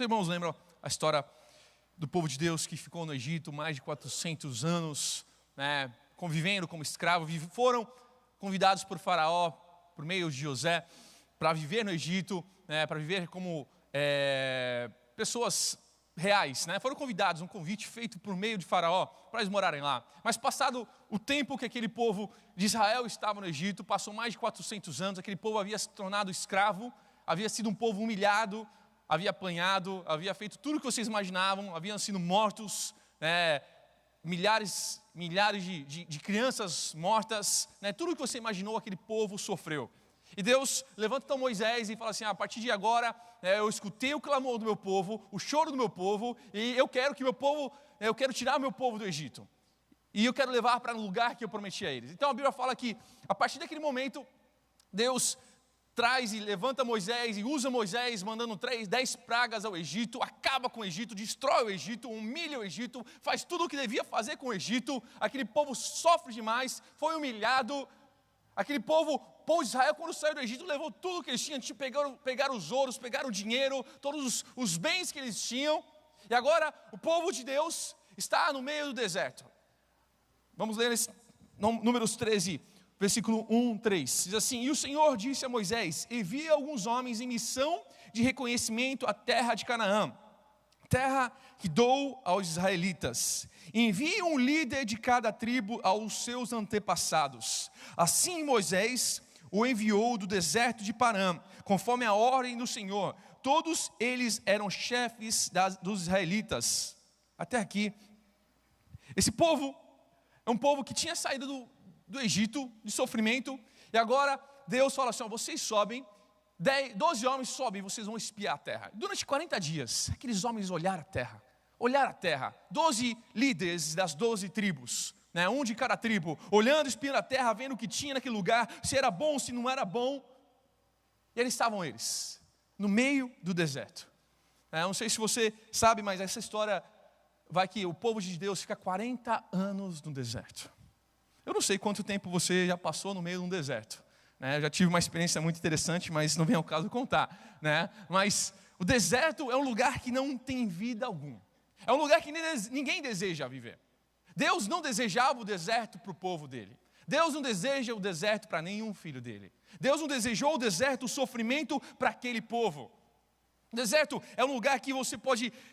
Os irmãos lembram a história do povo de Deus que ficou no Egito mais de 400 anos, né, convivendo como escravo, foram convidados por Faraó, por meio de José, para viver no Egito, né, para viver como pessoas reais, né? Foram convidados, um convite feito por meio de Faraó, para eles morarem lá. Mas passado o tempo que aquele povo de Israel estava no Egito, passou mais de 400 anos, aquele povo havia se tornado escravo, havia sido um povo humilhado, havia apanhado, havia feito tudo o que vocês imaginavam, haviam sido mortos, milhares de crianças mortas, né? Tudo o que você imaginou aquele povo sofreu. E Deus levanta então Moisés e fala assim, a partir de agora, eu escutei o clamor do meu povo, o choro do meu povo, e eu quero tirar o meu povo do Egito. E eu quero levar para um lugar que eu prometi a eles. Então a Bíblia fala que, a partir daquele momento, Deus traz e levanta Moisés e usa Moisés, mandando 10 pragas ao Egito, acaba com o Egito, destrói o Egito, humilha o Egito, faz tudo o que devia fazer com o Egito. Aquele povo sofre demais, foi humilhado. Aquele povo de Israel, quando saiu do Egito, levou tudo que eles tinham, pegaram os ouros, pegaram o dinheiro, todos os bens que eles tinham, e agora o povo de Deus está no meio do deserto. Vamos ler Números 13, versículo 1, 3, diz assim, e o Senhor disse a Moisés, envia alguns homens em missão de reconhecimento à terra de Canaã, terra que dou aos israelitas. Envie um líder de cada tribo aos seus antepassados. Assim Moisés o enviou do deserto de Parã, conforme a ordem do Senhor. Todos eles eram chefes dos israelitas. Até aqui, esse povo é um povo que tinha saído do Egito, de sofrimento, e agora Deus fala assim, vocês sobem, 12 homens sobem, vocês vão espiar a terra. Durante 40 dias, aqueles homens olharam a terra, 12 líderes das 12 tribos, né, um de cada tribo, olhando, espiando a terra, vendo o que tinha naquele lugar, se era bom, se não era bom. E eles estavam no meio do deserto. Não sei se você sabe, mas essa história vai que o povo de Deus fica 40 anos no deserto. Eu não sei quanto tempo você já passou no meio de um deserto, né? Eu já tive uma experiência muito interessante, mas não vem ao caso contar, né? Mas o deserto é um lugar que não tem vida alguma. É um lugar que ninguém deseja viver. Deus não desejava o deserto para o povo dele. Deus não deseja o deserto para nenhum filho dele. Deus não desejou o deserto, o sofrimento para aquele povo. O deserto é um lugar que você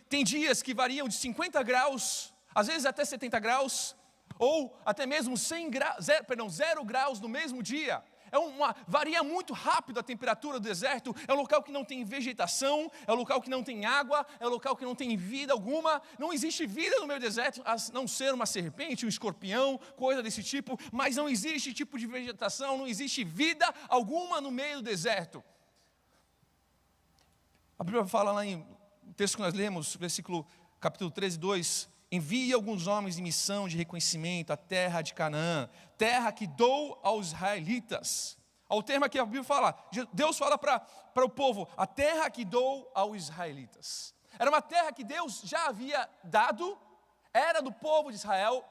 tem dias que variam de 50 graus, às vezes até 70 graus, ou até mesmo 0 graus no mesmo dia. Varia muito rápido a temperatura do deserto. É um local que não tem vegetação, é um local que não tem água, é um local que não tem vida alguma. Não existe vida no meio do deserto, a não ser uma serpente, um escorpião, coisa desse tipo, mas não existe tipo de vegetação, não existe vida alguma no meio do deserto. A Bíblia fala lá no texto que nós lemos, capítulo 13, 2, envie alguns homens em missão de reconhecimento à terra de Canaã, terra que dou aos israelitas. Ao termo que a Bíblia fala, Deus fala para o povo, a terra que dou aos israelitas. Era uma terra que Deus já havia dado, era do povo de Israel.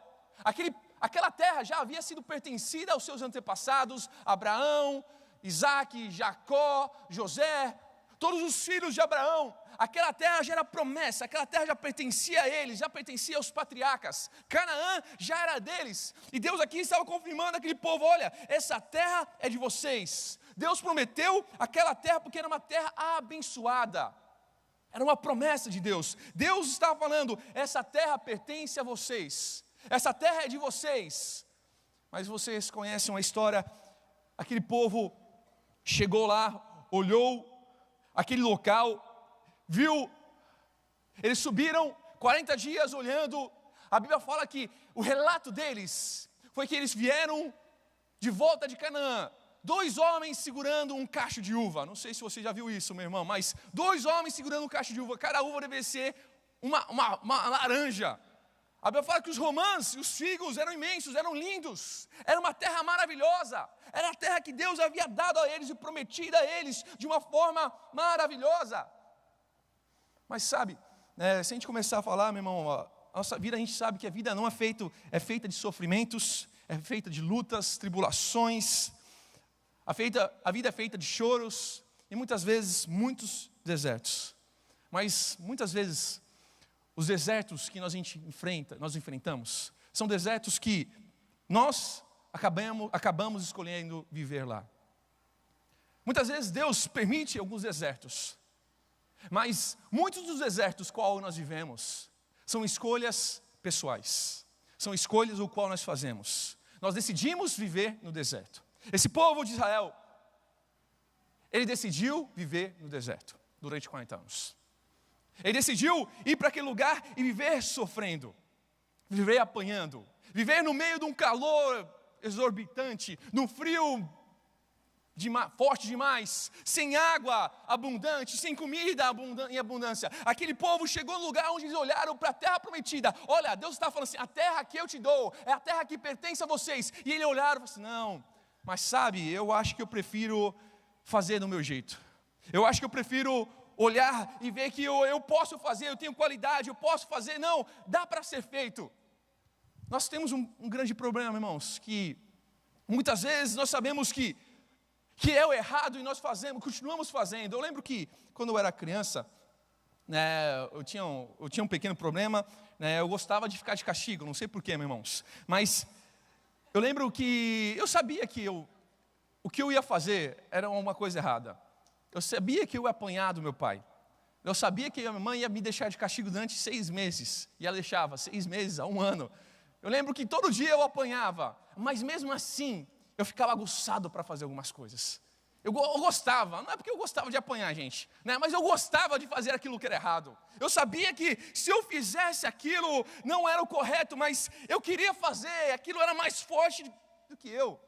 Aquela terra já havia sido pertencida aos seus antepassados, Abraão, Isaac, Jacó, José, todos os filhos de Abraão. Aquela terra já era promessa, aquela terra já pertencia a eles, já pertencia aos patriarcas. Canaã já era deles. E Deus aqui estava confirmando aquele povo, olha, essa terra é de vocês. Deus prometeu aquela terra porque era uma terra abençoada. Era uma promessa de Deus. Deus estava falando, essa terra pertence a vocês. Essa terra é de vocês. Mas vocês conhecem uma história, aquele povo chegou lá, olhou aquele local, viu, eles subiram 40 dias olhando. A Bíblia fala que o relato deles foi que eles vieram de volta de Canaã, 2 homens segurando um cacho de uva. Não sei se você já viu isso, meu irmão, mas 2 homens segurando um cacho de uva. Cada uva deve ser uma laranja. A Bíblia fala que os romãs e os figos eram imensos, eram lindos. Era uma terra maravilhosa. Era a terra que Deus havia dado a eles e prometido a eles de uma forma maravilhosa. Mas sabe, se a gente começar a falar, meu irmão, a nossa vida, a gente sabe que a vida não é feita de sofrimentos, é feita de lutas, tribulações. A vida é feita de choros e muitas vezes muitos desertos. Mas muitas vezes os desertos que nós enfrentamos, são desertos que nós acabamos escolhendo viver lá. Muitas vezes Deus permite alguns desertos, mas muitos dos desertos qual nós vivemos são escolhas pessoais, são escolhas o qual nós fazemos. Nós decidimos viver no deserto. Esse povo de Israel, ele decidiu viver no deserto durante 40 anos. Ele decidiu ir para aquele lugar e viver sofrendo, viver apanhando, viver no meio de um calor exorbitante, num frio forte demais, sem água abundante, sem comida em abundância. Aquele povo chegou no lugar onde eles olharam para a terra prometida. Olha, Deus está falando assim, a terra que eu te dou, é a terra que pertence a vocês. E eles olharam e falaram assim, não, mas sabe, eu acho que eu prefiro fazer do meu jeito. Eu acho que eu prefiro olhar e ver que eu posso fazer, eu tenho qualidade, eu posso fazer. Não, dá para ser feito. Nós temos um grande problema, irmãos, que muitas vezes nós sabemos que é o errado e nós continuamos fazendo. Eu lembro que quando eu era criança, né, eu tinha um pequeno problema, né, eu gostava de ficar de castigo, não sei porquê, meus irmãos, mas eu lembro que eu sabia que o que eu ia fazer era uma coisa errada. Eu sabia que eu ia apanhar do meu pai. Eu sabia que a minha mãe ia me deixar de castigo durante 6 meses, e ela deixava 6 meses a 1 ano. Eu lembro que todo dia eu apanhava, mas mesmo assim, eu ficava aguçado para fazer algumas coisas. Eu gostava, não é porque eu gostava de apanhar, gente, né? Mas eu gostava de fazer aquilo que era errado. Eu sabia que se eu fizesse aquilo, não era o correto, mas eu queria fazer, aquilo era mais forte do que eu.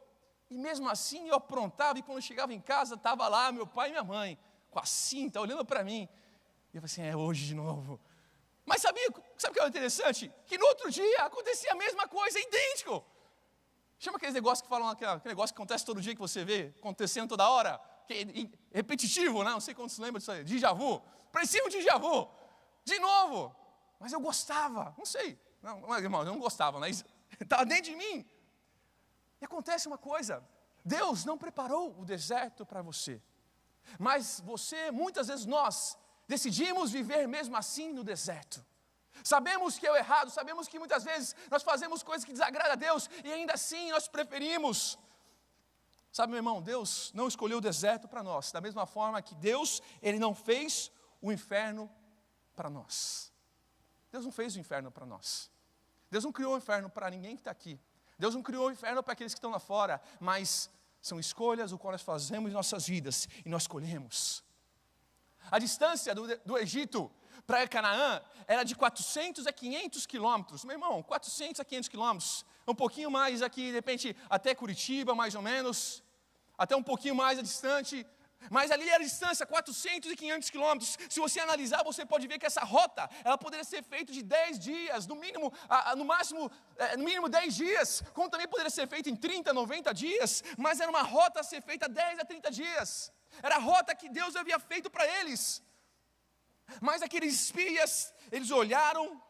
E mesmo assim eu aprontava, e quando eu chegava em casa, estava lá meu pai e minha mãe, com a cinta, olhando para mim. E eu falei assim, é hoje de novo. Mas sabe o que é interessante? Que no outro dia acontecia a mesma coisa, idêntico. Chama aqueles negócios que falam, aquele negócio que acontece todo dia, que você vê acontecendo toda hora, que é repetitivo, né? Não sei quando se lembra disso aí, déjà vu. Parecia um déjà vu, de novo. Mas eu gostava, não sei, irmão, eu não gostava, mas estava dentro de mim. E acontece uma coisa, Deus não preparou o deserto para você, mas muitas vezes nós decidimos viver mesmo assim no deserto. Sabemos que é o errado, sabemos que muitas vezes nós fazemos coisas que desagradam a Deus e ainda assim nós preferimos. Sabe, meu irmão, Deus não escolheu o deserto para nós, da mesma forma que Deus, Ele não fez o inferno para nós. Deus não fez o inferno para nós. Deus não criou o inferno para ninguém que está aqui. Deus não criou o inferno para aqueles que estão lá fora, mas são escolhas o qual nós fazemos em nossas vidas e nós escolhemos. A distância do Egito para Canaã era de 400 a 500 quilômetros. Meu irmão, 400 a 500 quilômetros, um pouquinho mais aqui, de repente, até Curitiba, mais ou menos, até um pouquinho mais distante, mas ali era a distância, 400 e 500 quilômetros. Se você analisar, você pode ver que essa rota, ela poderia ser feita de 10 dias, no mínimo, no mínimo 10 dias, como também poderia ser feita em 30, 90 dias, mas era uma rota a ser feita 10 a 30 dias. Era a rota que Deus havia feito para eles. Mas aqueles espias, eles olharam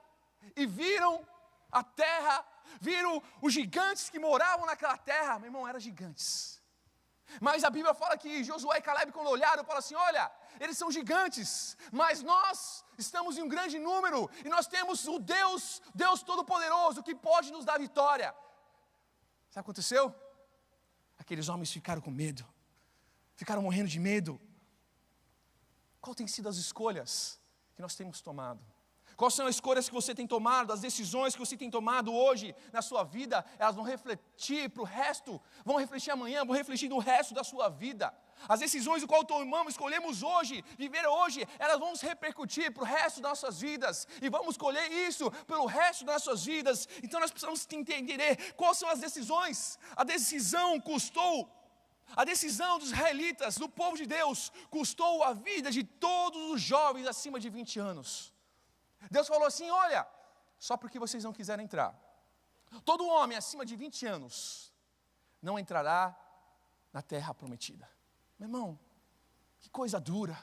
e viram a terra, viram os gigantes que moravam naquela terra. Meu irmão, eram gigantes. Mas a Bíblia fala que Josué e Caleb, quando olharam, falaram assim, olha, eles são gigantes, mas nós estamos em um grande número, e nós temos o Deus Todo-Poderoso, que pode nos dar vitória. Sabe o que aconteceu? Aqueles homens ficaram com medo, ficaram morrendo de medo. Qual tem sido as escolhas que nós temos tomado? Quais são as escolhas que você tem tomado, as decisões que você tem tomado hoje na sua vida? Elas vão refletir para o resto, vão refletir amanhã, vão refletir no resto da sua vida. As decisões do qual tomamos, escolhemos hoje, viver hoje, elas vão se repercutir para o resto das nossas vidas. E vamos escolher isso pelo resto das nossas vidas. Então nós precisamos entender quais são as decisões. A decisão dos israelitas, do povo de Deus, custou a vida de todos os jovens acima de 20 anos. Deus falou assim, olha, só porque vocês não quiserem entrar, todo homem acima de 20 anos não entrará na terra prometida. Meu irmão, que coisa dura.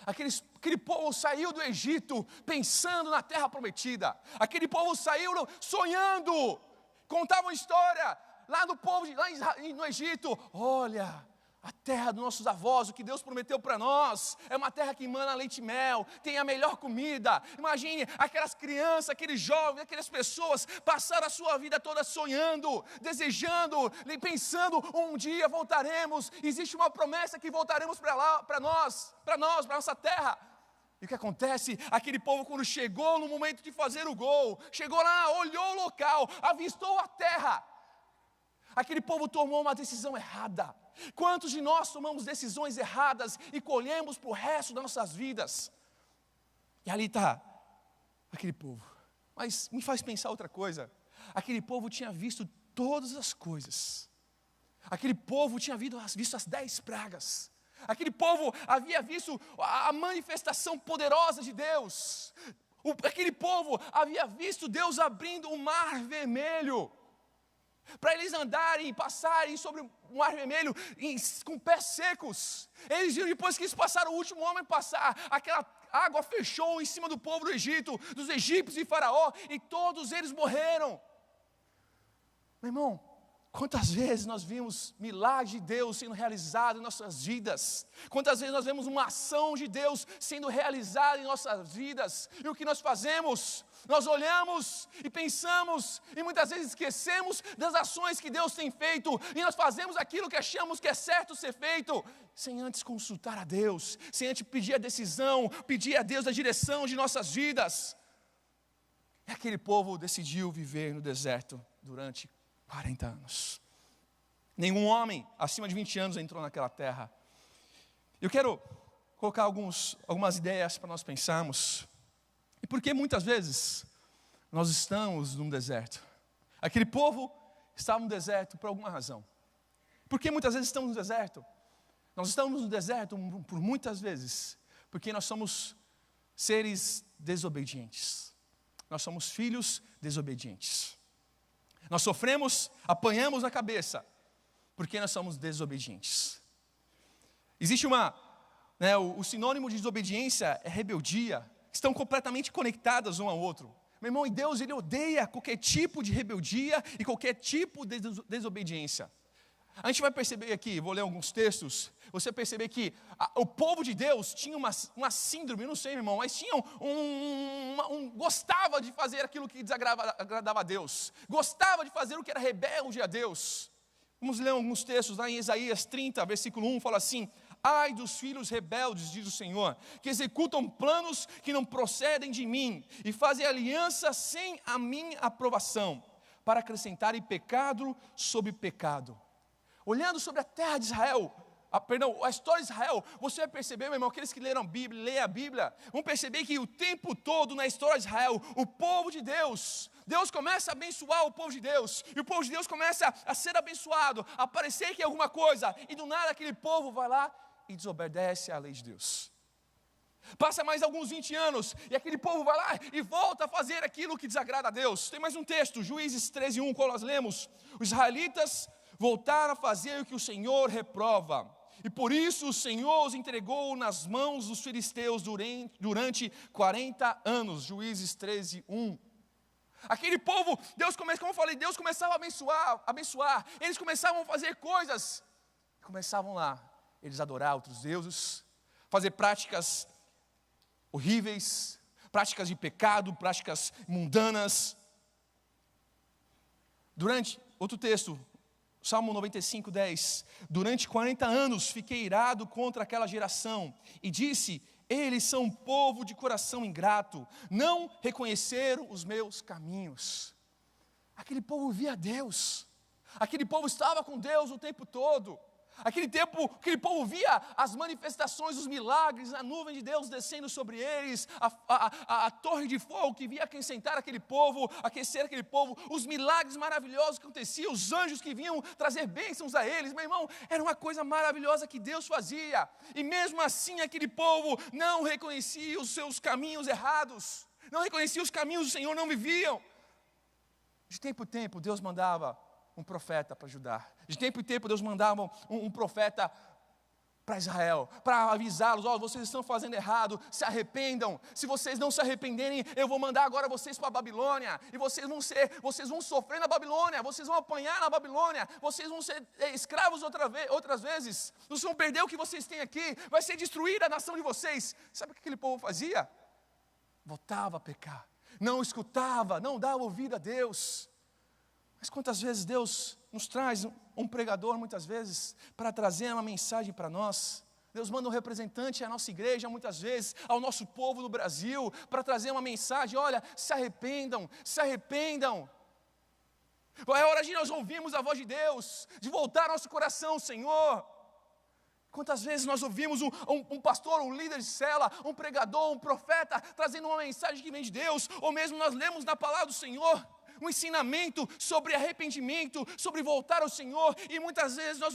Aquele povo saiu do Egito pensando na terra prometida. Aquele povo saiu sonhando, contavam história lá no Egito. Olha, A terra dos nossos avós, o que Deus prometeu para nós, é uma terra que emana leite e mel, tem a melhor comida. Imagine aquelas crianças, aqueles jovens, aquelas pessoas passaram a sua vida toda sonhando, desejando, pensando, um dia voltaremos. Existe uma promessa que voltaremos para lá, para nossa terra. E o que acontece? Aquele povo, quando chegou no momento de fazer o gol, chegou lá, olhou o local, avistou a terra. Aquele povo tomou uma decisão errada. Quantos de nós tomamos decisões erradas e colhemos para o resto das nossas vidas? E ali está aquele povo. Mas me faz pensar outra coisa. Aquele povo tinha visto todas as coisas. Aquele povo tinha visto as 10 pragas. Aquele povo havia visto a manifestação poderosa de Deus. Aquele povo havia visto Deus abrindo o mar vermelho, para eles andarem e passarem sobre o mar vermelho com pés secos. Eles viram, depois que eles passaram, o último homem passar, aquela água fechou em cima do povo do Egito, dos egípcios e faraó, e todos eles morreram. Meu irmão, quantas vezes nós vimos milagre de Deus sendo realizado em nossas vidas? Quantas vezes nós vemos uma ação de Deus sendo realizada em nossas vidas? E o que nós fazemos? Nós olhamos e pensamos, e muitas vezes esquecemos das ações que Deus tem feito, e nós fazemos aquilo que achamos que é certo ser feito, sem antes consultar a Deus, sem antes pedir a decisão, pedir a Deus a direção de nossas vidas. E aquele povo decidiu viver no deserto durante 40 anos. Nenhum homem acima de 20 anos entrou naquela terra. Eu quero colocar algumas ideias para nós pensarmos. E por que muitas vezes nós estamos num deserto? Aquele povo estava no deserto por alguma razão. Por que muitas vezes estamos no deserto? Nós estamos no deserto por muitas vezes porque nós somos seres desobedientes. Nós somos filhos desobedientes. Nós sofremos, apanhamos a cabeça, porque nós somos desobedientes. Existe o sinônimo de desobediência é rebeldia, estão completamente conectadas um ao outro. Meu irmão, e Deus, Ele odeia qualquer tipo de rebeldia e qualquer tipo de desobediência. A gente vai perceber aqui, vou ler alguns textos, você perceber que o povo de Deus tinha uma síndrome, eu não sei, meu irmão, mas tinha gostava de fazer aquilo que desagradava a Deus, gostava de fazer o que era rebelde a Deus. Vamos ler alguns textos lá em Isaías 30, versículo 1, fala assim: ai dos filhos rebeldes, diz o Senhor, que executam planos que não procedem de mim, e fazem aliança sem a minha aprovação, para acrescentarem pecado sobre pecado. Olhando sobre a terra de Israel, a história de Israel, você vai perceber, meu irmão, aqueles que leram a Bíblia, leem a Bíblia, vão perceber que o tempo todo na história de Israel, o povo de Deus começa a abençoar o povo de Deus, e o povo de Deus começa a ser abençoado, a parecer que é alguma coisa, e do nada aquele povo vai lá e desobedece à lei de Deus. Passa mais alguns 20 anos, e aquele povo vai lá e volta a fazer aquilo que desagrada a Deus. Tem mais um texto, Juízes 13:1, qual nós lemos: os israelitas voltaram a fazer o que o Senhor reprova, e por isso o Senhor os entregou nas mãos dos filisteus durante 40 anos. Juízes 13:1. Aquele povo, Deus começa, como eu falei, Deus começava a abençoar, eles começavam a fazer coisas, começavam lá, eles adorar outros deuses, fazer práticas horríveis, práticas de pecado, práticas mundanas. Outro texto, Salmo 95:10, durante 40 anos fiquei irado contra aquela geração, e disse: eles são um povo de coração ingrato, não reconheceram os meus caminhos. Aquele povo via Deus, aquele povo estava com Deus o tempo todo. Aquele povo via as manifestações, os milagres, a nuvem de Deus descendo sobre eles, a torre de fogo que via acrescentar aquele povo, aquecer aquele povo, os milagres maravilhosos que aconteciam, os anjos que vinham trazer bênçãos a eles. Meu irmão, era uma coisa maravilhosa que Deus fazia, e mesmo assim aquele povo não reconhecia os seus caminhos errados, não reconhecia os caminhos do Senhor, não viviam. De tempo em tempo Deus mandava um profeta para ajudar. De tempo em tempo Deus mandava um profeta para Israel, para avisá-los: ó, vocês estão fazendo errado, se arrependam. Se vocês não se arrependerem, eu vou mandar agora vocês para a Babilônia, e vocês vão sofrer na Babilônia, vocês vão apanhar na Babilônia, vocês vão ser escravos outras vezes, vocês vão perder o que vocês têm aqui, vai ser destruída a nação de vocês. Sabe o que aquele povo fazia? Voltava a pecar, não escutava, não dava ouvido a Deus. Mas quantas vezes Deus nos traz um pregador, muitas vezes, para trazer uma mensagem para nós. Deus manda um representante à nossa igreja, muitas vezes, ao nosso povo no Brasil, para trazer uma mensagem: olha, se arrependam, se arrependam. É hora de nós ouvirmos a voz de Deus, de voltar nosso coração, Senhor. Quantas vezes nós ouvimos um pastor, um líder de célula, um pregador, um profeta, trazendo uma mensagem que vem de Deus, ou mesmo nós lemos na palavra do Senhor um ensinamento sobre arrependimento, sobre voltar ao Senhor, e muitas vezes nós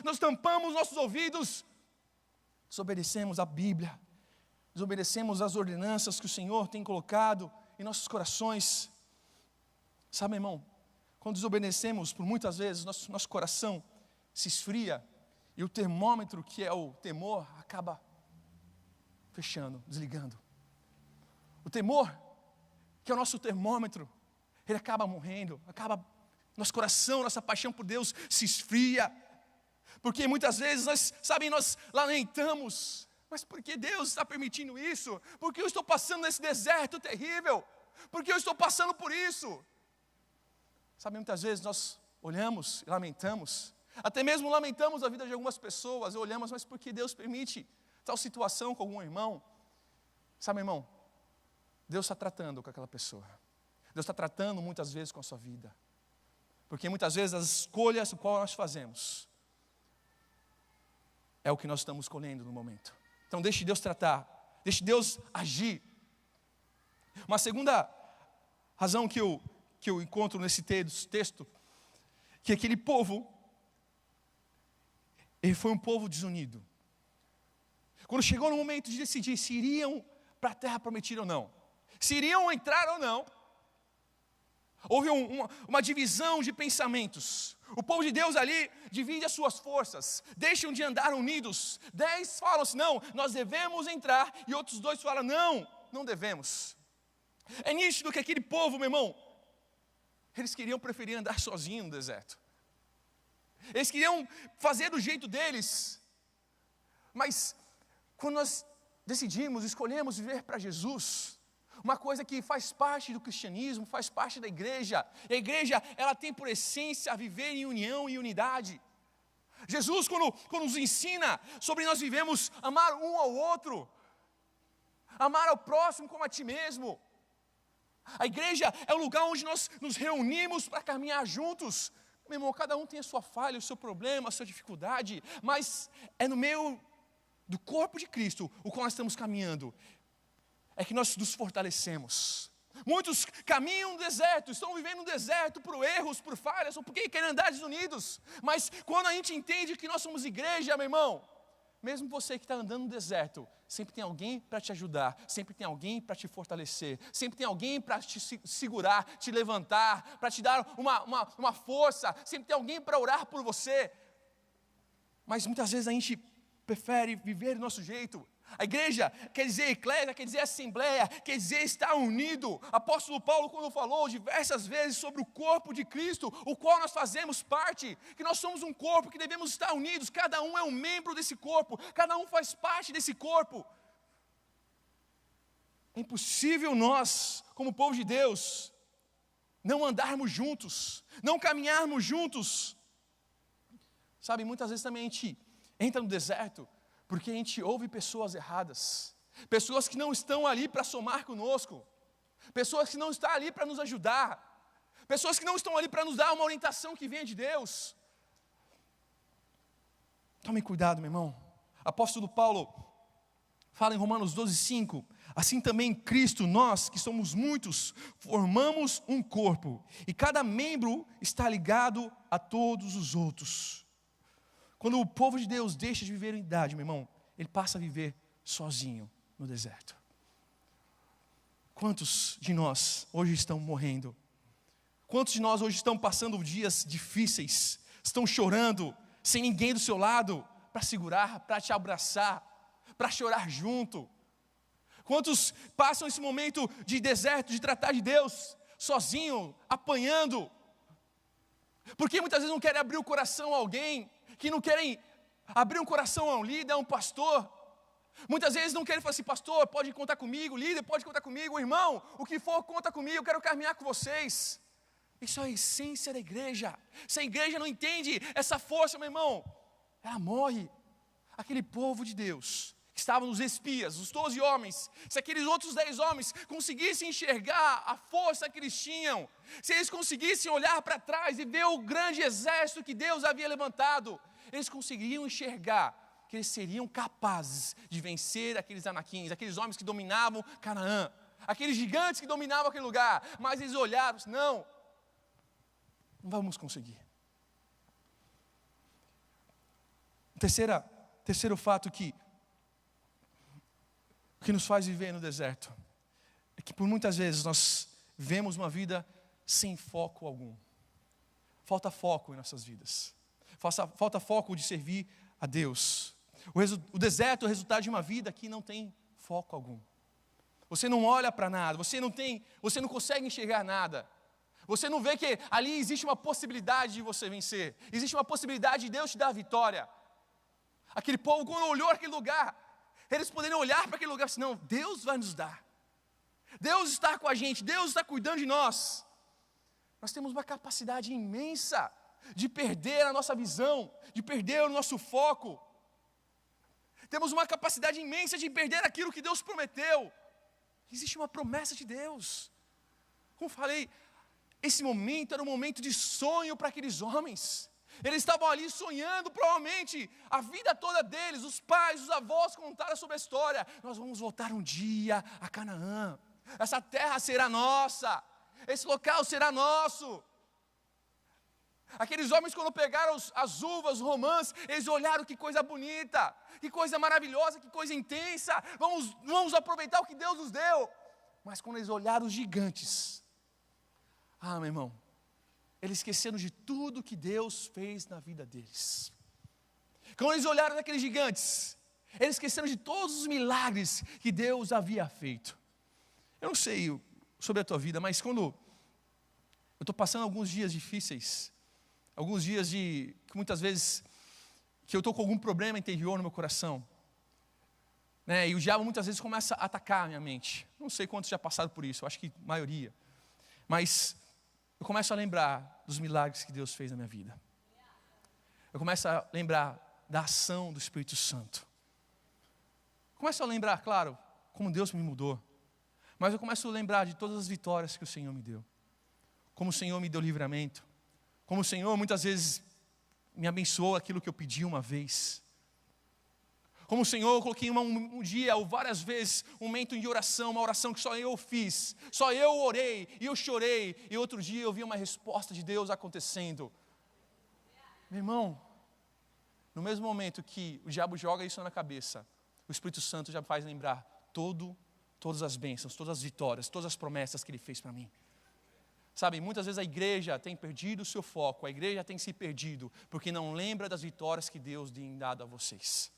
nós tampamos nossos ouvidos, desobedecemos a Bíblia, desobedecemos as ordenanças que o Senhor tem colocado em nossos corações. Sabe, irmão, quando desobedecemos, por muitas vezes nosso coração se esfria, e o termômetro, que é o temor, acaba fechando, desligando. O temor, que é o nosso termômetro, ele acaba morrendo, nosso coração, nossa paixão por Deus se esfria, porque muitas vezes nós lamentamos: mas por que Deus está permitindo isso? Por que eu estou passando nesse deserto terrível? Por que eu estou passando por isso? Sabe, muitas vezes nós olhamos e lamentamos, até mesmo lamentamos a vida de algumas pessoas, olhamos: mas por que Deus permite tal situação com algum irmão? Sabe, irmão, Deus está tratando com aquela pessoa. Deus está tratando muitas vezes com a sua vida. Porque muitas vezes as escolhas que nós fazemos é o que nós estamos escolhendo no momento. Então deixe Deus tratar, deixe Deus agir. Uma segunda razão que eu encontro nesse texto, que aquele povo, ele foi um povo desunido. Quando chegou no momento de decidir se iriam para a terra prometida ou não, se iriam entrar ou não, houve uma divisão de pensamentos. O povo de Deus ali divide as suas forças, deixam de andar unidos. 10 falam assim: não, nós devemos entrar, e outros 2 falam: não devemos. É nítido que aquele povo, meu irmão, eles queriam preferir andar sozinhos no deserto. Eles queriam fazer do jeito deles. Mas quando nós decidimos, escolhemos viver para Jesus, uma coisa que faz parte do cristianismo, faz parte da igreja. E a igreja, ela tem por essência viver em união e unidade. Jesus, quando nos ensina sobre nós vivemos amar um ao outro, amar ao próximo como a ti mesmo. A igreja é o lugar onde nós nos reunimos para caminhar juntos. Meu irmão, cada um tem a sua falha, o seu problema, a sua dificuldade, mas é no meio do corpo de Cristo o qual nós estamos caminhando. É que nós nos fortalecemos. Muitos caminham no deserto, estão vivendo no deserto por erros, por falhas, ou porque querem andar desunidos. Mas quando a gente entende que nós somos igreja, meu irmão, mesmo você que está andando no deserto, sempre tem alguém para te ajudar, sempre tem alguém para te fortalecer, sempre tem alguém para te segurar, te levantar, para te dar uma força, sempre tem alguém para orar por você. Mas muitas vezes a gente prefere viver do nosso jeito. A igreja quer dizer eclésia, quer dizer assembleia, quer dizer estar unido. Apóstolo Paulo, quando falou diversas vezes sobre o corpo de Cristo, o qual nós fazemos parte, que nós somos um corpo, que devemos estar unidos, cada um é um membro desse corpo, cada um faz parte desse corpo. É impossível nós, como povo de Deus, não andarmos juntos, não caminharmos juntos. Sabe, muitas vezes também a gente entra no deserto porque a gente ouve pessoas erradas, pessoas que não estão ali para somar conosco, pessoas que não estão ali para nos ajudar, pessoas que não estão ali para nos dar uma orientação que venha de Deus. Tome cuidado, meu irmão. Apóstolo Paulo fala em Romanos 12:5, assim também em Cristo, nós que somos muitos, formamos um corpo, e cada membro está ligado a todos os outros. Quando o povo de Deus deixa de viver em unidade, meu irmão, ele passa a viver sozinho no deserto. Quantos de nós hoje estão morrendo? Quantos de nós hoje estão passando dias difíceis? Estão chorando, sem ninguém do seu lado, para segurar, para te abraçar, para chorar junto? Quantos passam esse momento de deserto, de tratar de Deus, sozinho, apanhando? Porque muitas vezes não querem abrir o coração a alguém, que não querem abrir um coração a um líder, a um pastor. Muitas vezes não querem falar assim, pastor, pode contar comigo, líder, pode contar comigo, irmão, o que for, conta comigo, eu quero caminhar com vocês. Isso é a essência da igreja. Se a igreja não entende essa força, meu irmão, ela morre. Aquele povo de Deus, que estavam nos espias, os 12 homens, se aqueles outros 10 homens conseguissem enxergar a força que eles tinham, se eles conseguissem olhar para trás e ver o grande exército que Deus havia levantado, eles conseguiriam enxergar que eles seriam capazes de vencer aqueles anaquins, aqueles homens que dominavam Canaã, aqueles gigantes que dominavam aquele lugar, mas eles olharam, não vamos conseguir. Terceiro fato que nos faz viver no deserto é que por muitas vezes nós vivemos uma vida sem foco algum. Falta foco em nossas vidas. Falta foco de servir a Deus. O deserto é o resultado de uma vida que não tem foco algum. Você não olha para nada, você não consegue enxergar nada. Você não vê que ali existe uma possibilidade de você vencer. Existe uma possibilidade de Deus te dar a vitória. Aquele povo, quando olhou aquele lugar, eles poderiam olhar para aquele lugar e assim, não, Deus vai nos dar. Deus está com a gente, Deus está cuidando de nós. Nós temos uma capacidade imensa de perder a nossa visão, de perder o nosso foco. Temos uma capacidade imensa de perder aquilo que Deus prometeu. Existe uma promessa de Deus. Como falei, esse momento era um momento de sonho para aqueles homens. Eles estavam ali sonhando, provavelmente, a vida toda deles. Os pais, os avós contaram sobre a história. Nós vamos voltar um dia a Canaã. Essa terra será nossa. Esse local será nosso. Aqueles homens, quando pegaram as uvas, romãs, eles olharam, que coisa bonita, que coisa maravilhosa, que coisa intensa. Vamos aproveitar o que Deus nos deu. Mas quando eles olharam os gigantes, meu irmão, eles esqueceram de tudo que Deus fez na vida deles. Quando eles olharam aqueles gigantes, eles esqueceram de todos os milagres que Deus havia feito. Eu não sei sobre a tua vida, mas quando eu estou passando alguns dias difíceis, alguns dias que muitas vezes que eu estou com algum problema interior no meu coração, né, e o diabo muitas vezes começa a atacar a minha mente. Não sei quantos já passaram por isso, eu acho que a maioria. Mas eu começo a lembrar dos milagres que Deus fez na minha vida. Eu começo a lembrar da ação do Espírito Santo. Começo a lembrar, claro, como Deus me mudou. Mas eu começo a lembrar de todas as vitórias que o Senhor me deu. Como o Senhor me deu livramento. Como o Senhor muitas vezes me abençoou aquilo que eu pedi uma vez. Como o Senhor, eu coloquei um dia ou várias vezes um momento de oração, uma oração que só eu fiz. Só eu orei e eu chorei. E outro dia eu vi uma resposta de Deus acontecendo. Meu irmão, no mesmo momento que o diabo joga isso na minha cabeça, o Espírito Santo já faz lembrar todas as bênçãos, todas as vitórias, todas as promessas que Ele fez para mim. Sabe, muitas vezes a igreja tem perdido o seu foco, a igreja tem se perdido, porque não lembra das vitórias que Deus tem dado a vocês.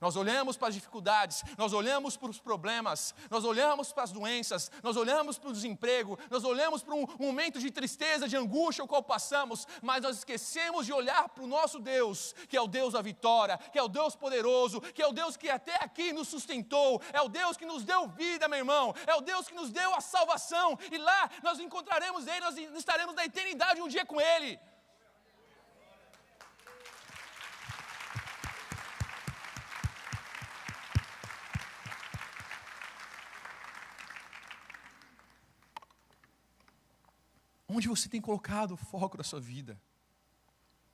Nós olhamos para as dificuldades, nós olhamos para os problemas, nós olhamos para as doenças, nós olhamos para o desemprego, nós olhamos para um momento de tristeza, de angústia o qual passamos, mas nós esquecemos de olhar para o nosso Deus, que é o Deus da vitória, que é o Deus poderoso, que é o Deus que até aqui nos sustentou, é o Deus que nos deu vida, meu irmão, é o Deus que nos deu a salvação, e lá nós encontraremos Ele, nós estaremos na eternidade um dia com Ele. Onde você tem colocado o foco da sua vida?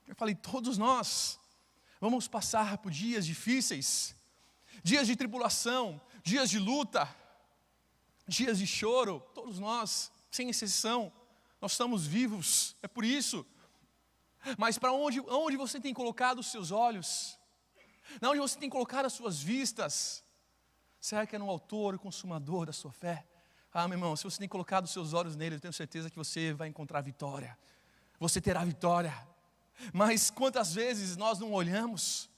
Eu falei, todos nós vamos passar por dias difíceis, dias de tribulação, dias de luta, dias de choro, todos nós, sem exceção, nós estamos vivos, é por isso. Mas para onde você tem colocado os seus olhos? Onde você tem colocado as suas vistas? Será que é no autor e consumador da sua fé? Meu irmão, se você tem colocado os seus olhos nele, eu tenho certeza que você vai encontrar vitória. Você terá vitória. Mas quantas vezes nós não olhamos?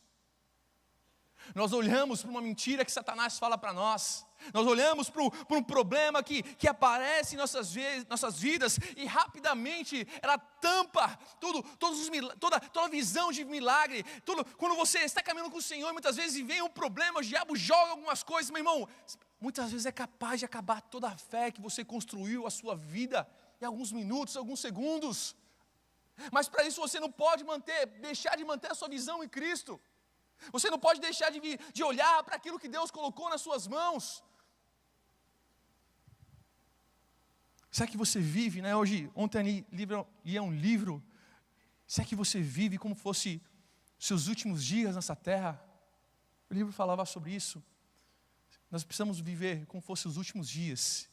Nós olhamos para uma mentira que Satanás fala para nós. Nós olhamos para um problema que aparece em nossas vidas e rapidamente ela tampa toda a visão de milagre. Quando você está caminhando com o Senhor, muitas vezes vem um problema, o diabo joga algumas coisas, meu irmão, muitas vezes é capaz de acabar toda a fé que você construiu, a sua vida, em alguns minutos, alguns segundos. Mas para isso você não pode deixar de manter a sua visão em Cristo. Você não pode deixar de olhar para aquilo que Deus colocou nas suas mãos. Será que você vive, né? Ontem lia um livro. Será que você vive como fosse seus últimos dias nessa terra? O livro falava sobre isso. Nós precisamos viver como fossem os últimos dias.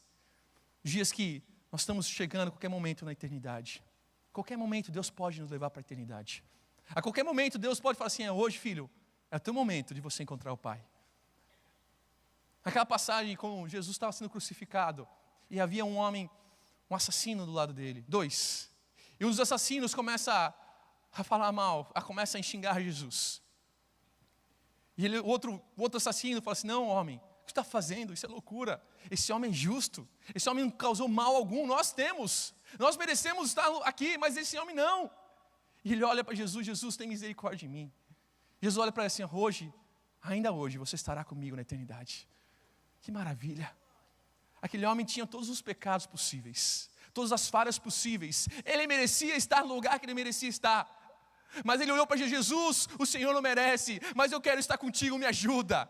Dias que nós estamos chegando a qualquer momento na eternidade. A qualquer momento Deus pode nos levar para a eternidade. A qualquer momento Deus pode falar assim, hoje filho, é o teu momento de você encontrar o Pai. Aquela passagem quando Jesus estava sendo crucificado e havia um homem, um assassino do lado dele, 2. E um dos assassinos começa a falar mal, começa a xingar Jesus. E o outro assassino fala assim, não homem, o que você está fazendo? Isso é loucura. Esse homem é justo, esse homem não causou mal algum, nós merecemos estar aqui, mas esse homem não. E ele olha para Jesus, Jesus tem misericórdia de mim. Jesus olha para ele assim, ainda hoje você estará comigo na eternidade. Que maravilha. Aquele homem tinha todos os pecados possíveis, todas as falhas possíveis. Ele merecia estar no lugar que ele merecia estar. Mas ele olhou para Jesus, o Senhor não merece, mas eu quero estar contigo, me ajuda.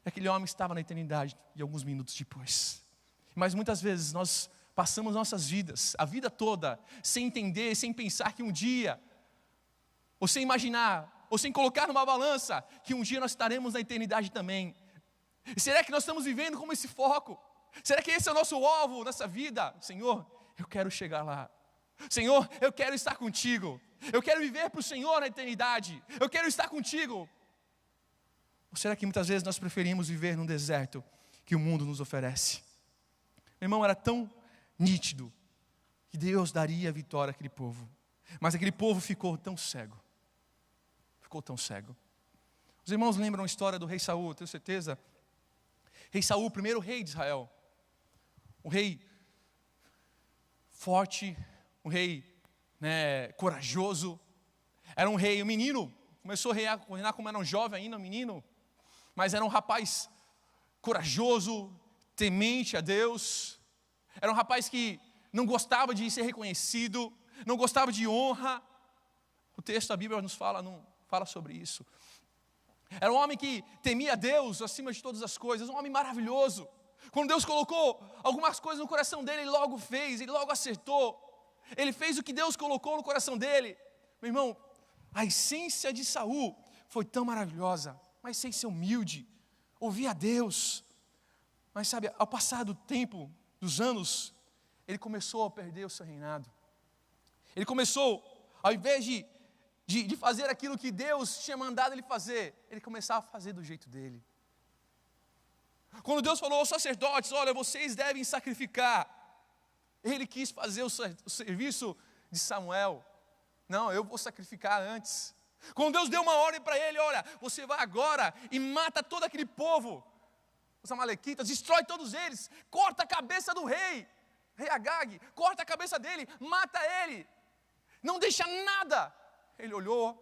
Aquele homem estava na eternidade e alguns minutos depois. Mas muitas vezes nós passamos nossas vidas, a vida toda, sem entender, sem pensar que um dia, ou sem imaginar, ou sem colocar numa balança, que um dia nós estaremos na eternidade também. E será que nós estamos vivendo como esse foco? Será que esse é o nosso alvo nessa vida? Senhor, eu quero chegar lá. Senhor, eu quero estar contigo. Eu quero viver para o Senhor na eternidade. Eu quero estar contigo. Ou será que muitas vezes nós preferimos viver num deserto que o mundo nos oferece? Meu irmão, era tão nítido que Deus daria a vitória àquele povo. Mas aquele povo ficou tão cego. Os irmãos lembram a história do rei Saul, tenho certeza. Rei Saul, o primeiro rei de Israel. Um rei forte, um rei corajoso. Era um rei, um menino. Começou a reinar como era um jovem ainda, um menino. Mas era um rapaz corajoso, temente a Deus. Era um rapaz que não gostava de ser reconhecido, não gostava de honra. O texto da Bíblia nos fala sobre isso. Era um homem que temia a Deus acima de todas as coisas, um homem maravilhoso. Quando Deus colocou algumas coisas no coração dele, ele logo fez, ele logo acertou. Ele fez o que Deus colocou no coração dele. Meu irmão, a essência de Saul foi tão maravilhosa, mas sem ser humilde, ouvia a Deus. Mas sabe, ao passar do tempo, dos anos, ele começou a perder o seu reinado. Ele começou, ao invés de fazer aquilo que Deus tinha mandado ele fazer, ele começava a fazer do jeito dele. Quando Deus falou aos sacerdotes, olha, vocês devem sacrificar, ele quis fazer o serviço de Samuel. Não, eu vou sacrificar antes. Quando Deus deu uma ordem para ele, olha, você vai agora e mata todo aquele povo, os amalequitas, destrói todos eles, corta a cabeça do rei Agag, corta a cabeça dele, mata ele, não deixa nada. Ele olhou,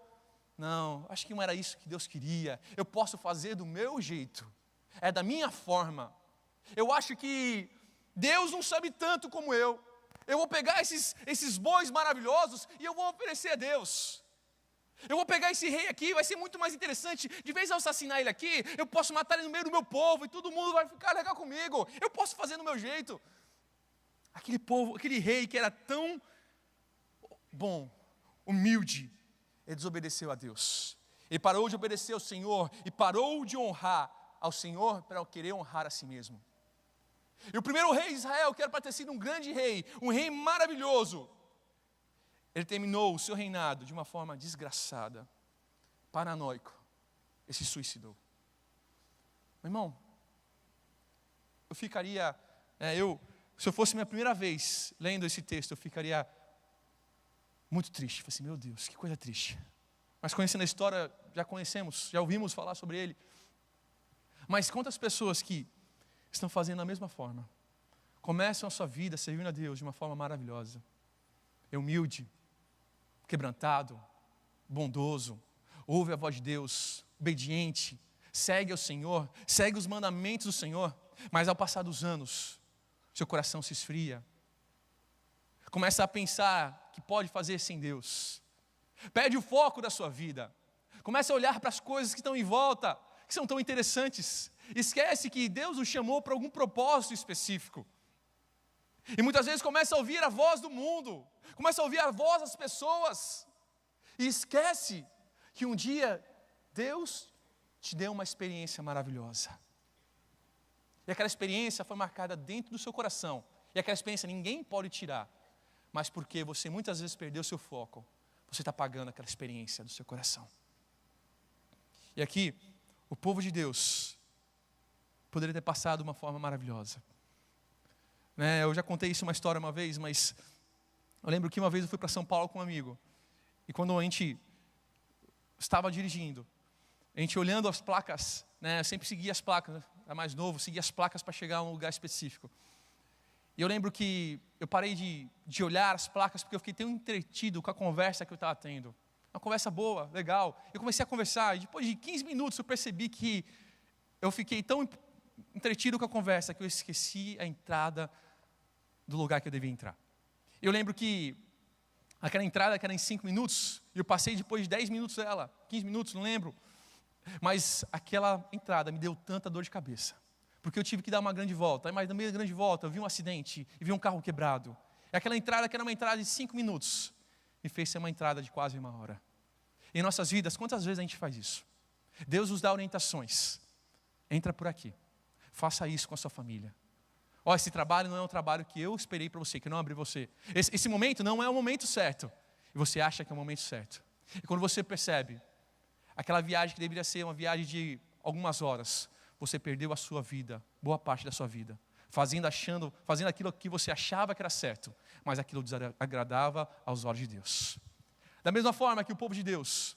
não, acho que não era isso que Deus queria, eu posso fazer do meu jeito, é da minha forma. Eu acho que Deus não sabe tanto como eu vou pegar esses bois maravilhosos e eu vou oferecer a Deus. Eu vou pegar esse rei aqui, vai ser muito mais interessante. De vez em assassinar ele aqui, eu posso matar ele no meio do meu povo e todo mundo vai ficar legal comigo. Eu posso fazer do meu jeito. Aquele povo, aquele rei que era tão bom, humilde, ele desobedeceu a Deus. Ele parou de obedecer ao Senhor e parou de honrar ao Senhor para querer honrar a si mesmo. E o primeiro rei de Israel, que era para ter sido um grande rei, um rei maravilhoso, ele terminou o seu reinado de uma forma desgraçada, paranoico, e se suicidou. Meu irmão, eu ficaria, se eu fosse minha primeira vez lendo esse texto, eu ficaria muito triste. Falei assim, meu Deus, que coisa triste. Mas conhecendo a história, já ouvimos falar sobre ele. Mas quantas pessoas que estão fazendo da mesma forma, começam a sua vida servindo a Deus de uma forma maravilhosa, é humilde, quebrantado, bondoso, ouve a voz de Deus, obediente, segue ao Senhor, segue os mandamentos do Senhor, mas ao passar dos anos, seu coração se esfria, começa a pensar que pode fazer sem Deus, perde o foco da sua vida, começa a olhar para as coisas que estão em volta, que são tão interessantes, esquece que Deus o chamou para algum propósito específico, e muitas vezes começa a ouvir a voz do mundo, começa a ouvir a voz das pessoas, e esquece que um dia Deus te deu uma experiência maravilhosa. E aquela experiência foi marcada dentro do seu coração. E aquela experiência ninguém pode tirar. Mas porque você muitas vezes perdeu seu foco, você está pagando aquela experiência do seu coração. E aqui, o povo de Deus poderia ter passado de uma forma maravilhosa. Eu já contei isso uma história uma vez, mas eu lembro que uma vez eu fui para São Paulo com um amigo. E quando a gente estava dirigindo, a gente olhando as placas, eu sempre seguia as placas, era mais novo, seguia as placas para chegar a um lugar específico. E eu lembro que eu parei de olhar as placas, porque eu fiquei tão entretido com a conversa que eu estava tendo. Uma conversa boa, legal. Eu comecei a conversar, e depois de 15 minutos eu percebi que eu fiquei tão entretido com a conversa, que eu esqueci a entrada do lugar que eu devia entrar. Eu lembro que aquela entrada que era em 5 minutos, eu passei depois de 10 minutos dela, 15 minutos, não lembro. Mas aquela entrada me deu tanta dor de cabeça, porque eu tive que dar uma grande volta. Mas no meio da grande volta eu vi um acidente e vi um carro quebrado. E aquela entrada que era uma entrada de 5 minutos, me fez ser uma entrada de quase 1 hora. Em nossas vidas, quantas vezes a gente faz isso? Deus nos dá orientações. Entra por aqui, faça isso com a sua família. Esse trabalho não é um trabalho que eu esperei para você, que não abri você. Esse momento não é o momento certo. E você acha que é o momento certo. E quando você percebe, aquela viagem que deveria ser uma viagem de algumas horas, você perdeu a sua vida, boa parte da sua vida, fazendo aquilo que você achava que era certo, mas aquilo desagradava aos olhos de Deus. Da mesma forma que o povo de Deus,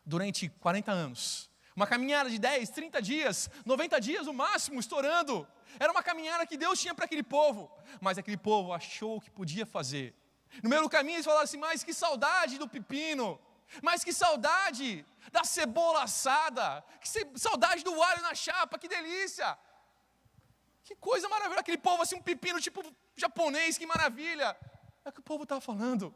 durante 40 anos, uma caminhada de 10, 30 dias, 90 dias no máximo, estourando, era uma caminhada que Deus tinha para aquele povo, mas aquele povo achou que podia fazer. No meio do caminho eles falaram assim, mas que saudade do pepino, mas que saudade da cebola assada, que saudade do alho na chapa, que delícia. Que coisa maravilhosa, aquele povo assim, um pepino tipo japonês, que maravilha. É o que o povo estava falando.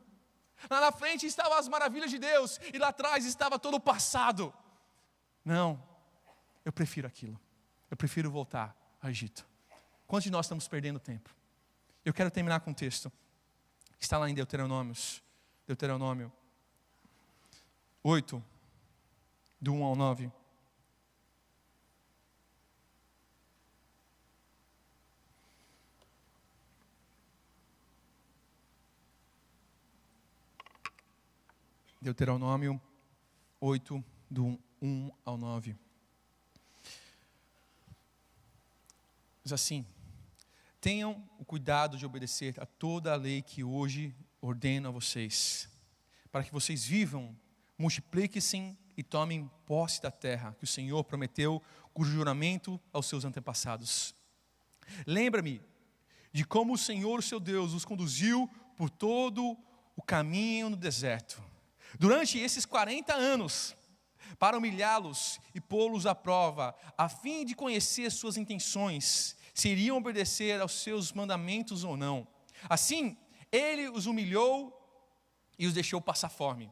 Lá na frente estavam as maravilhas de Deus, e lá atrás estava todo o passado. Não, eu prefiro aquilo, eu prefiro voltar ao Egito. Quantos de nós estamos perdendo tempo? Eu quero terminar com um texto, que está lá em Deuteronômio 8, do 1 ao 9. Deuteronômio 8, do 1 ao 9. Diz assim: tenham o cuidado de obedecer a toda a lei que hoje ordeno a vocês, para que vocês vivam, multipliquem-se e tomem posse da terra que o Senhor prometeu, cujo juramento aos seus antepassados. Lembra-me de como o Senhor, seu Deus, os conduziu por todo o caminho no deserto, durante esses 40 anos, para humilhá-los e pô-los à prova, a fim de conhecer suas intenções, se iriam obedecer aos seus mandamentos ou não. Assim, ele os humilhou e os deixou passar fome.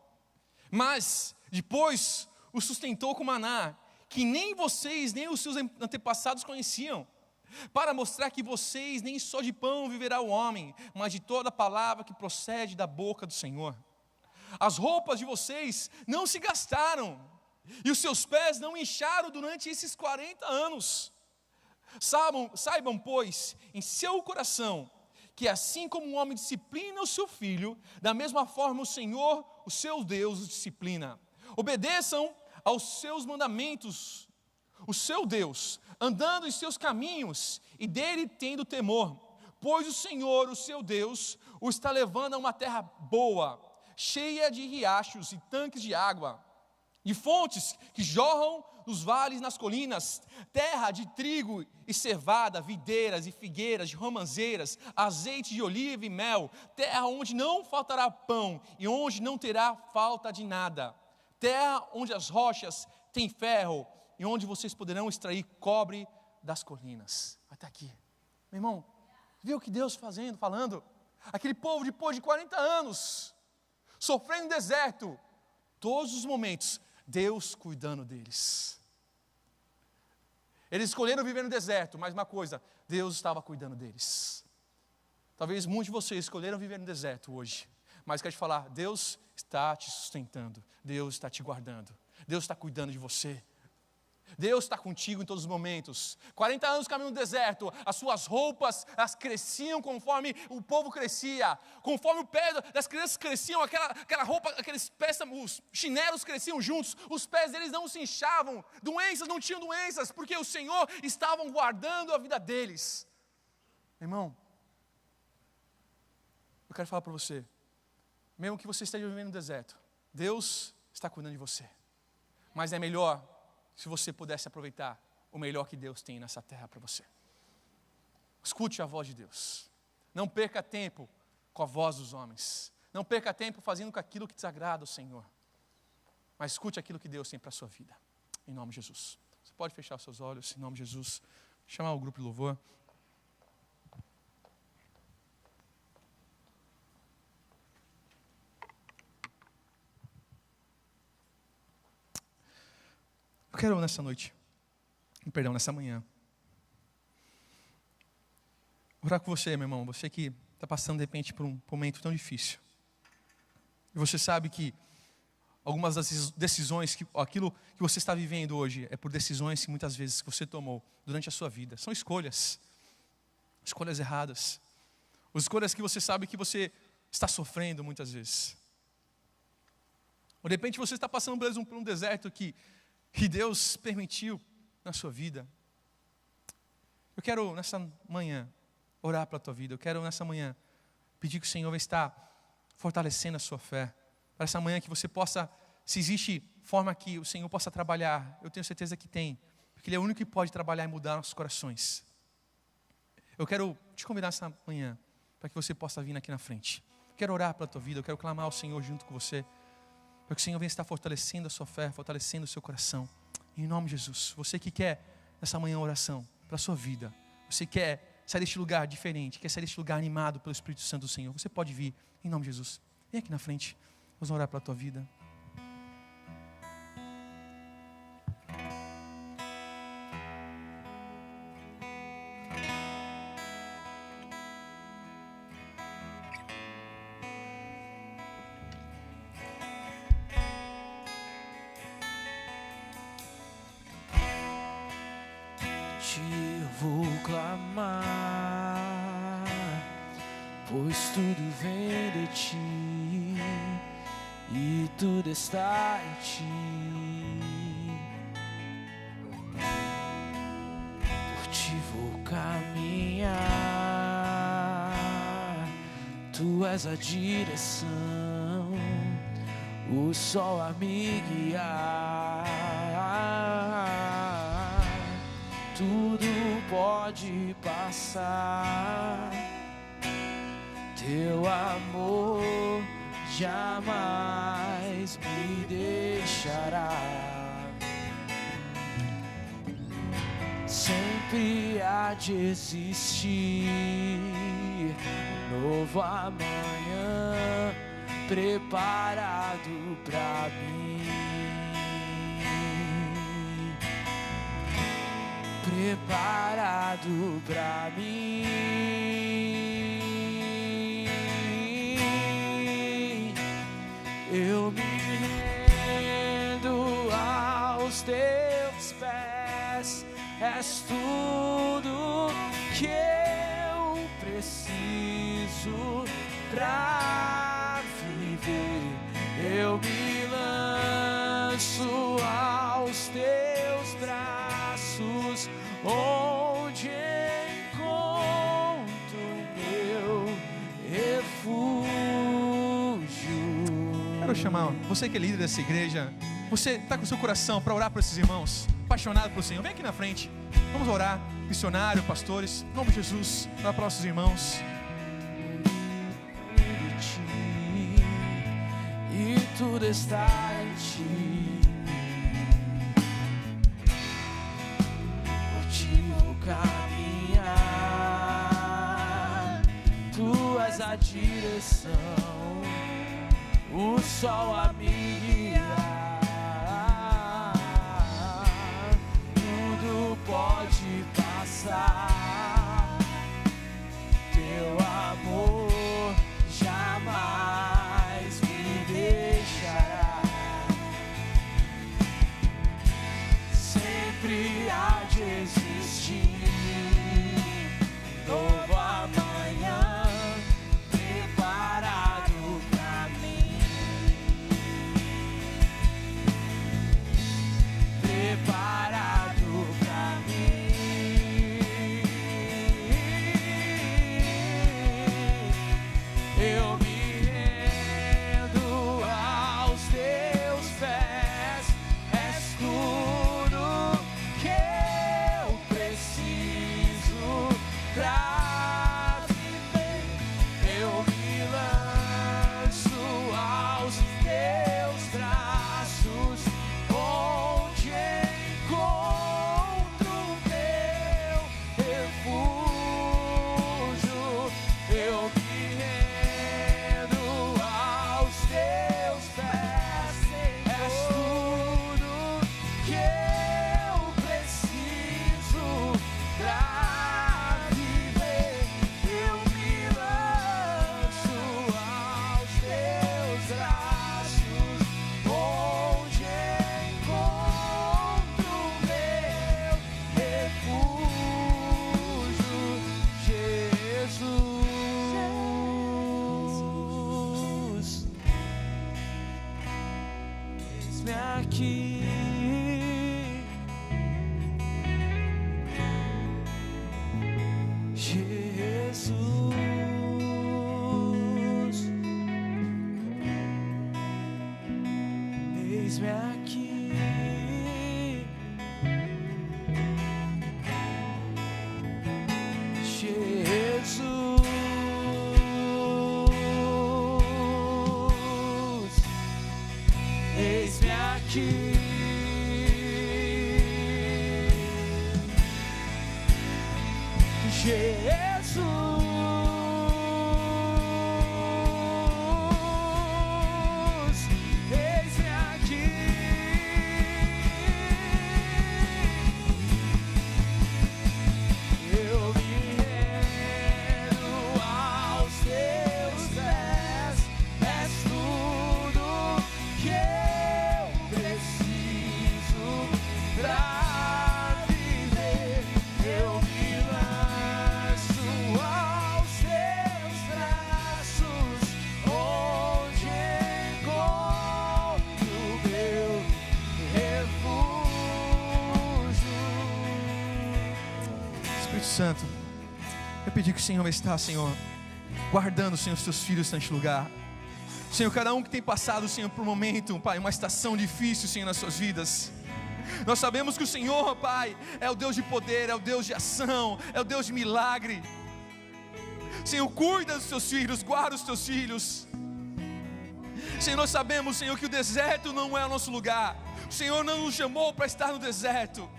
Mas depois os sustentou com maná, que nem vocês nem os seus antepassados conheciam, para mostrar que vocês nem só de pão viverá o homem, mas de toda palavra que procede da boca do Senhor. As roupas de vocês não se gastaram, e os seus pés não incharam durante esses 40 anos. Saibam, pois, em seu coração, que assim como um homem disciplina o seu filho, da mesma forma o Senhor, o seu Deus, o disciplina. Obedeçam aos seus mandamentos, o seu Deus, andando em seus caminhos, e dele tendo temor, pois o Senhor, o seu Deus, o está levando a uma terra boa, cheia de riachos e tanques de água, de fontes que jorram nos vales e nas colinas, terra de trigo e cevada, videiras e figueiras, de romãzeiras, azeite de oliva e mel, terra onde não faltará pão e onde não terá falta de nada, terra onde as rochas têm ferro e onde vocês poderão extrair cobre das colinas. Até aqui, meu irmão, viu o que Deus falando? Aquele povo depois de 40 anos, sofrendo no deserto, todos os momentos, Deus cuidando deles. Eles escolheram viver no deserto, mas uma coisa, Deus estava cuidando deles. Talvez muitos de vocês escolheram viver no deserto hoje, mas quero te falar, Deus está te sustentando, Deus está te guardando, Deus está cuidando de você. Deus está contigo em todos os momentos. 40 anos caminhando no deserto, as suas roupas, elas cresciam conforme o povo crescia, conforme o pé das crianças cresciam, aquela roupa, aqueles pés, os chinelos cresciam juntos, os pés deles não se inchavam, doenças não tinham doenças, porque o Senhor estava guardando a vida deles. Irmão, eu quero falar para você, mesmo que você esteja vivendo no deserto, Deus está cuidando de você, mas é melhor se você pudesse aproveitar o melhor que Deus tem nessa terra para você. Escute a voz de Deus. Não perca tempo com a voz dos homens. Não perca tempo fazendo com aquilo que desagrada ao Senhor. Mas escute aquilo que Deus tem para a sua vida. Em nome de Jesus. Você pode fechar os seus olhos, em nome de Jesus. Chamar o grupo de louvor. Eu quero nessa manhã, orar com você, meu irmão, você que está passando de repente por um momento tão difícil. E você sabe que algumas das decisões, aquilo que você está vivendo hoje, é por decisões que muitas vezes você tomou durante a sua vida. São escolhas erradas. As escolhas que você sabe que você está sofrendo muitas vezes. Ou de repente você está passando por um deserto que Deus permitiu na sua vida. Eu quero nessa manhã orar pela tua vida. Eu quero nessa manhã pedir que o Senhor vai estar fortalecendo a sua fé. Para essa manhã que você possa, se existe forma que o Senhor possa trabalhar, eu tenho certeza que tem, porque Ele é o único que pode trabalhar e mudar nossos corações. Eu quero te convidar essa manhã para que você possa vir aqui na frente. Eu quero orar pela tua vida, eu quero clamar ao Senhor junto com você, para que o Senhor venha estar fortalecendo a sua fé, fortalecendo o seu coração. Em nome de Jesus, você que quer nessa manhã oração para a sua vida, você quer sair deste lugar diferente, quer sair deste lugar animado pelo Espírito Santo do Senhor, você pode vir, em nome de Jesus. Vem aqui na frente, vamos orar pela tua vida. Vou clamar, pois tudo vem de ti e tudo está em ti. Por ti vou caminhar, tu és a direção, o sol a me guiar. Tudo pode passar, teu amor jamais me deixará. Sempre há de existir um novo amanhã preparado pra mim. Preparado pra mim. Eu me rendo aos teus pés, és tudo que eu preciso pra viver. Eu me lanço aos teus braços, onde encontro meu refúgio. Quero chamar você que é líder dessa igreja, Você está com o seu coração para orar por esses irmãos, apaixonado pelo Senhor? Vem aqui na frente, vamos orar. Missionário, pastores, em nome de Jesus, orar para nossos irmãos. E tudo está em ti. Por ti vou caminhar. Tu és a direção, o sol a me guiar. Tudo pode passar. Teu amor jamais me deixará. Sempre há de existir novo amanhã preparado pra mim. Preparado pra mim. Eu me rendo aos teus pés. És tudo que eu preciso pra viver. Eu me lanço aos teus braços, onde encontro meu refúgio. Eu me rendo aos teus pés. És tudo que eu preciso pra viver. Eu me lanço aos teus braços, onde encontro meu refúgio, Jesus. Eis-me aqui. Jesus, eis-me aqui. Jesus, eis-me aqui. Jesus, eis-me aqui. Eu me rendo aos teus pés. És tudo que eu preciso pra viver. Eu me lanço aos teus braços, onde encontro meu refúgio. Espírito Santo, eu pedi que o Senhor está, Senhor, guardando, Senhor, os teus filhos neste lugar. Senhor, cada um que tem passado, Senhor, por um momento, Pai, uma estação difícil, Senhor, nas suas vidas. Nós sabemos que o Senhor, Pai, é o Deus de poder, é o Deus de ação, é o Deus de milagre. Senhor, cuida dos teus filhos, guarda os teus filhos. Senhor, nós sabemos, Senhor, que o deserto não é o nosso lugar. O Senhor não nos chamou para estar no deserto.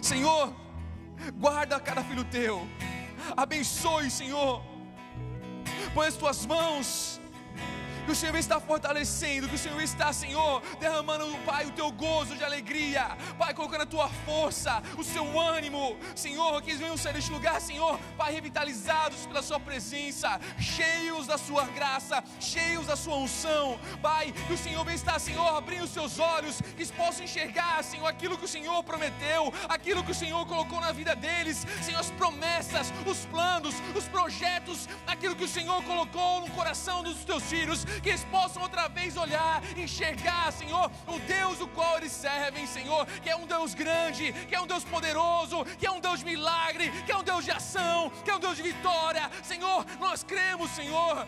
Senhor, guarda cada filho teu. Abençoe, Senhor. Põe as tuas mãos. Que o Senhor está fortalecendo, que o Senhor está, Senhor, derramando, Pai, o teu gozo de alegria, Pai, colocando a tua força, o seu ânimo, Senhor, que eles venham sair deste lugar, Senhor, Pai, revitalizados pela sua presença, cheios da sua graça, cheios da sua unção, Pai, que o Senhor venha estar, Senhor, abrindo os seus olhos, que eles possam enxergar, Senhor, aquilo que o Senhor prometeu, aquilo que o Senhor colocou na vida deles, Senhor, as promessas, os planos, os projetos, aquilo que o Senhor colocou no coração dos teus filhos, que eles possam outra vez olhar, enxergar, Senhor, o Deus o qual eles servem, Senhor, que é um Deus grande, que é um Deus poderoso, que é um Deus de milagre, que é um Deus de ação, que é um Deus de vitória. Senhor, nós cremos, Senhor.